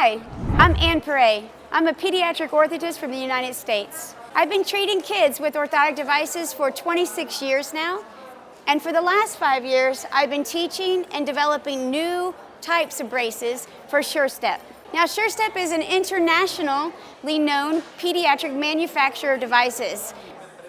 Hi, I'm Ann Perret. I'm a pediatric orthotist from the United States. I've been treating kids with orthotic devices for 26 years now, and for the last 5 years, I've been teaching and developing new types of braces for SureStep. Now, SureStep is an internationally known pediatric manufacturer of devices.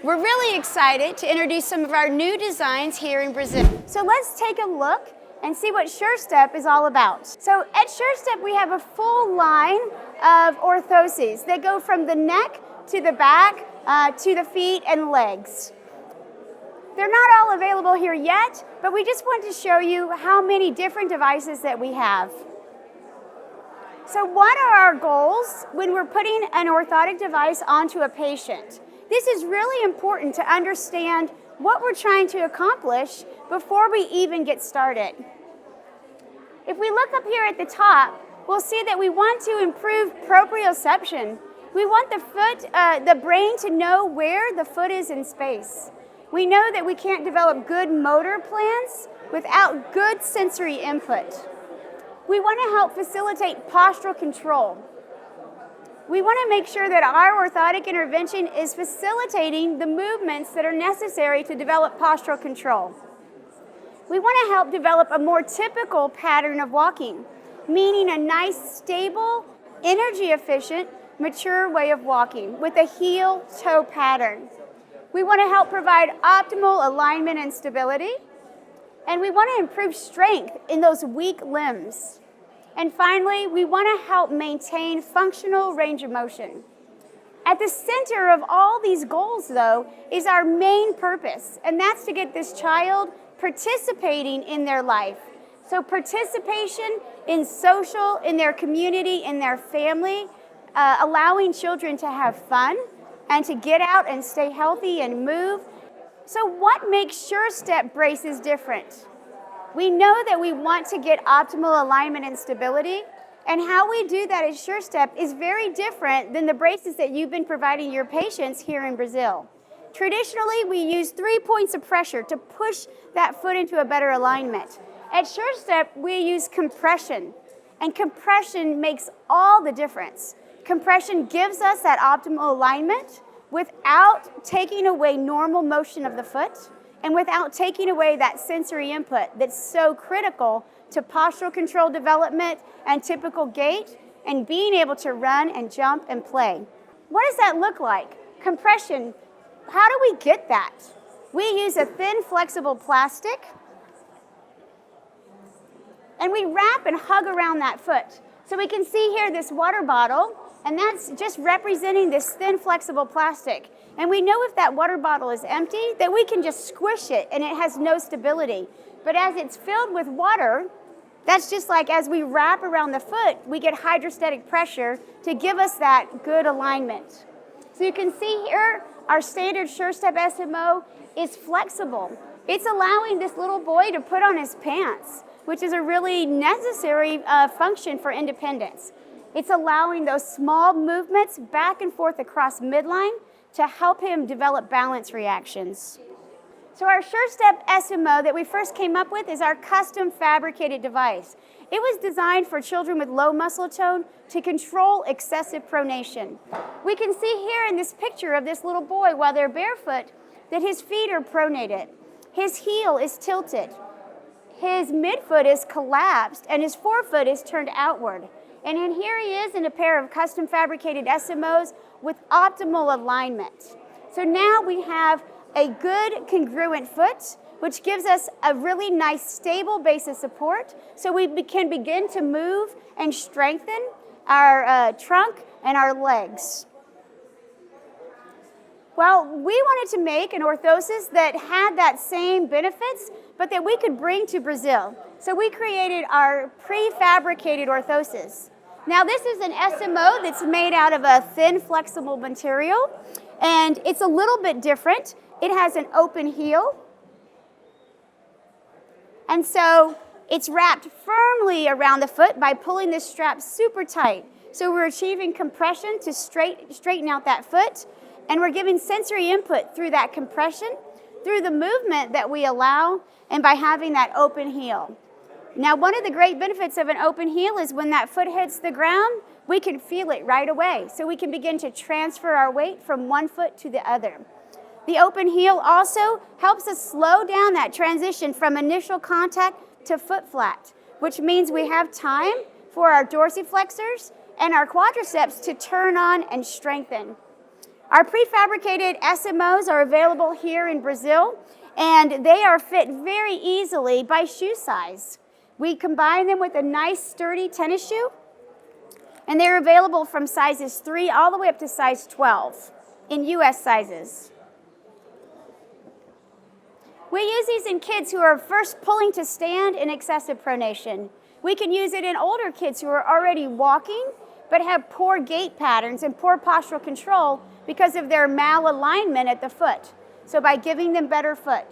We're really excited to introduce some of our new designs here in Brazil. So let's take a look and see what SureStep is all about. So at SureStep, we have a full line of orthoses that go from the neck to the back to the feet and legs. They're not all available here yet, but we just want to show you how many different devices that we have. So what are our goals when we're putting an orthotic device onto a patient? This is really important to understand what we're trying to accomplish before we even get started. If we look up here at the top, we'll see that we want to improve proprioception. We want the brain to know where the foot is in space. We know that we can't develop good motor plans without good sensory input. We want to help facilitate postural control. We want to make sure that our orthotic intervention is facilitating the movements that are necessary to develop postural control. We want to help develop a more typical pattern of walking, meaning a nice, stable, energy-efficient, mature way of walking with a heel-toe pattern. We want to help provide optimal alignment and stability, and we want to improve strength in those weak limbs. And finally, we want to help maintain functional range of motion. At the center of all these goals, though, is our main purpose, and that's to get this child participating in their life. So participation in social, in their community, in their family, allowing children to have fun and to get out and stay healthy and move. So what makes SureStep braces different? We know that we want to get optimal alignment and stability, and how we do that at SureStep is very different than the braces that you've been providing your patients here in Brazil. Traditionally, we use 3 points of pressure to push that foot into a better alignment. At SureStep, we use compression, and compression makes all the difference. Compression gives us that optimal alignment without taking away normal motion of the foot, and without taking away that sensory input that's so critical to postural control development and typical gait and being able to run and jump and play. What does that look like? Compression, how do we get that? We use a thin, flexible plastic, and we wrap and hug around that foot. So we can see here this water bottle, and that's just representing this thin, flexible plastic. And we know if that water bottle is empty, that we can just squish it and it has no stability. But as it's filled with water, that's just like as we wrap around the foot, we get hydrostatic pressure to give us that good alignment. So you can see here, our standard SureStep SMO is flexible. It's allowing this little boy to put on his pants, which is a really necessary function for independence. It's allowing those small movements back and forth across midline to help him develop balance reactions. So our SureStep SMO that we first came up with is our custom fabricated device. It was designed for children with low muscle tone to control excessive pronation. We can see here in this picture of this little boy while they're barefoot that his feet are pronated. His heel is tilted. His midfoot is collapsed and his forefoot is turned outward. And in here he is in a pair of custom fabricated SMOs with optimal alignment. So now we have a good congruent foot, which gives us a really nice stable base of support so we can begin to move and strengthen our trunk and our legs. Well, we wanted to make an orthosis that had that same benefits, but that we could bring to Brazil. So we created our prefabricated orthosis. Now this is an SMO that's made out of a thin, flexible material, and it's a little bit different. It has an open heel, and so it's wrapped firmly around the foot by pulling this strap super tight. So we're achieving compression to straighten out that foot, and we're giving sensory input through that compression, through the movement that we allow, and by having that open heel. Now, one of the great benefits of an open heel is when that foot hits the ground, we can feel it right away. So we can begin to transfer our weight from one foot to the other. The open heel also helps us slow down that transition from initial contact to foot flat, which means we have time for our dorsiflexors and our quadriceps to turn on and strengthen. Our prefabricated SMOs are available here in Brazil, and they are fit very easily by shoe size. We combine them with a nice sturdy tennis shoe, and they're available from sizes 3 all the way up to size 12 in US sizes. We use these in kids who are first pulling to stand in excessive pronation. We can use it in older kids who are already walking but have poor gait patterns and poor postural control because of their malalignment at the foot. So by giving them better foot.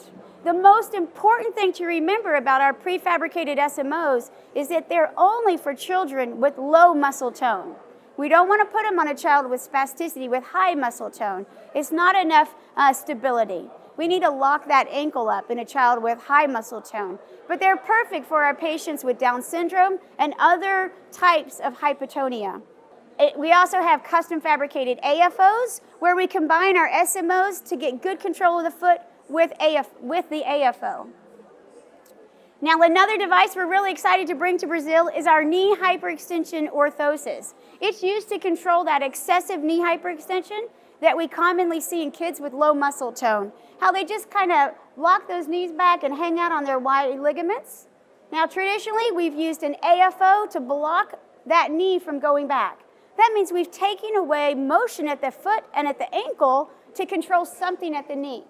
The most important thing to remember about our prefabricated SMOs is that they're only for children with low muscle tone. We don't want to put them on a child with spasticity with high muscle tone. It's not enough stability. We need to lock that ankle up in a child with high muscle tone. But they're perfect for our patients with Down syndrome and other types of hypotonia. We also have custom fabricated AFOs where we combine our SMOs to get good control of the foot with the AFO. Now, another device we're really excited to bring to Brazil is our knee hyperextension orthosis. It's used to control that excessive knee hyperextension that we commonly see in kids with low muscle tone. How they just kind of lock those knees back and hang out on their wide ligaments. Now, traditionally, we've used an AFO to block that knee from going back. That means we've taken away motion at the foot and at the ankle to control something at the knee.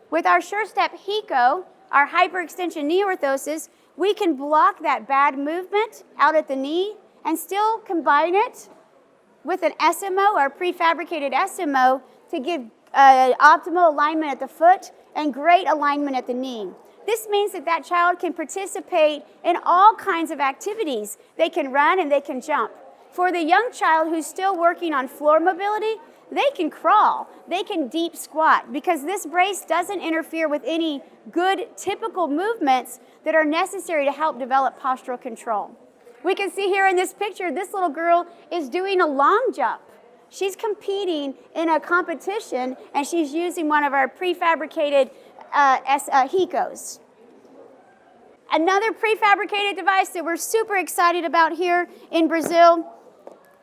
With our SureStep Hico, our hyperextension knee orthosis, we can block that bad movement out at the knee and still combine it with an SMO, our prefabricated SMO, to give optimal alignment at the foot and great alignment at the knee. This means that that child can participate in all kinds of activities. They can run and they can jump. For the young child who's still working on floor mobility, they can crawl, they can deep squat, because this brace doesn't interfere with any good typical movements that are necessary to help develop postural control. We can see here in this picture, this little girl is doing a long jump. She's competing in a competition, and she's using one of our prefabricated Hicos. Another prefabricated device that we're super excited about here in Brazil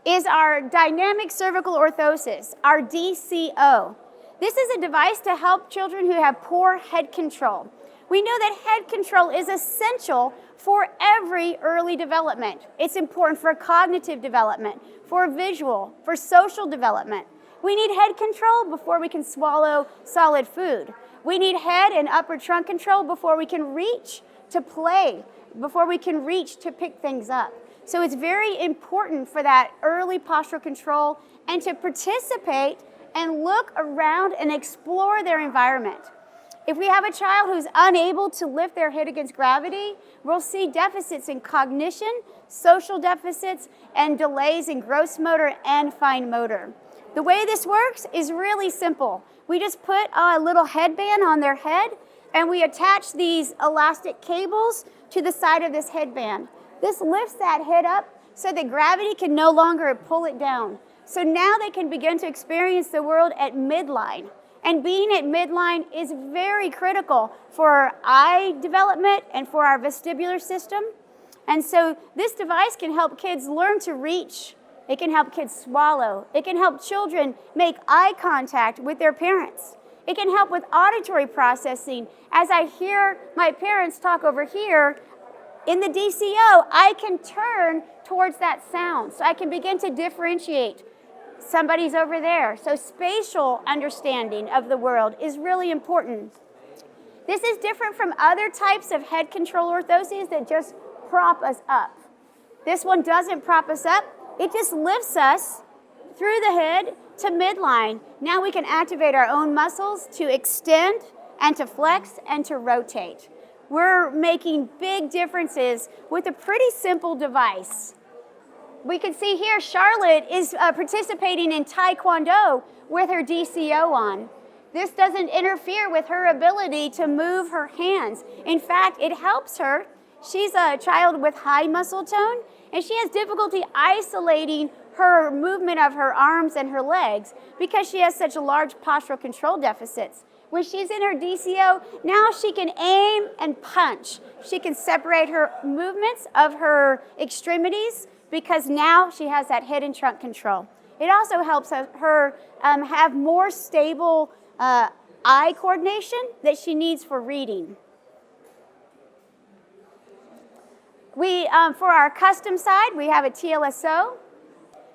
is our dynamic cervical orthosis, our DCO. This is a device to help children who have poor head control. We know that head control is essential for every early development. It's important for cognitive development, for visual, for social development. We need head control before we can swallow solid food. We need head and upper trunk control before we can reach to play, before we can reach to pick things up. So it's very important for that early postural control and to participate and look around and explore their environment. If we have a child who's unable to lift their head against gravity, we'll see deficits in cognition, social deficits, and delays in gross motor and fine motor. The way this works is really simple. We just put a little headband on their head, and we attach these elastic cables to the side of this headband. This lifts that head up so that gravity can no longer pull it down. So now they can begin to experience the world at midline. And being at midline is very critical for eye development and for our vestibular system. And so this device can help kids learn to reach. It can help kids swallow. It can help children make eye contact with their parents. It can help with auditory processing. As I hear my parents talk over here, in the DCO, I can turn towards that sound. So I can begin to differentiate. Somebody's over there. So spatial understanding of the world is really important. This is different from other types of head control orthoses that just prop us up. This one doesn't prop us up. It just lifts us through the head to midline. Now we can activate our own muscles to extend and to flex and to rotate. We're making big differences with a pretty simple device. We can see here Charlotte is participating in Taekwondo with her DCO on. This doesn't interfere with her ability to move her hands. In fact, it helps her She's a child with high muscle tone, and she has difficulty isolating her movement of her arms and her legs because she has such a large postural control deficits. When she's in her DCO, now she can aim and punch. She can separate her movements of her extremities because now she has that head and trunk control. It also helps her have more stable eye coordination that she needs for reading. For our custom side, we have a TLSO.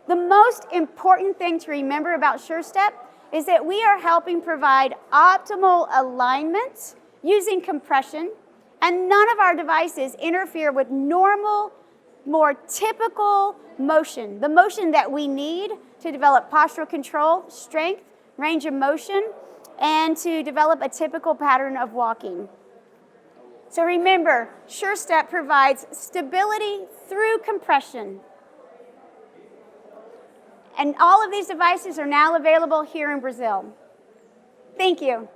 The most important thing to remember about SureStep is that we are helping provide optimal alignment using compression, and none of our devices interfere with normal, more typical motion, the motion that we need to develop postural control, strength, range of motion, and to develop a typical pattern of walking. So remember, SureStep provides stability through compression. And all of these devices are now available here in Brazil. Thank you.